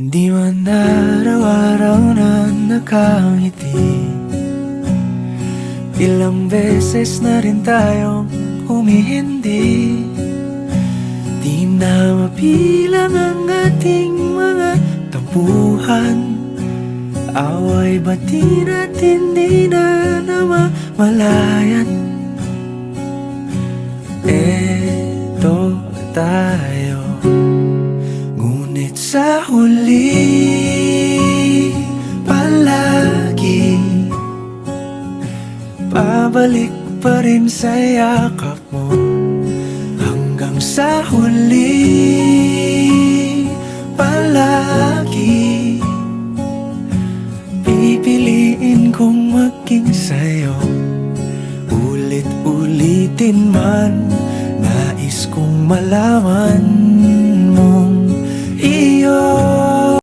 Hindi man araw-araw na nakangiti, ilang beses na rin tayong humihindi. Di na mapilang ang ating mga tampuhan, away bati natin di na namamalayan. Eto tayo, ngunit sa huli palagi pabalik pa rin sa yakap mo. Hanggang sa huli palagi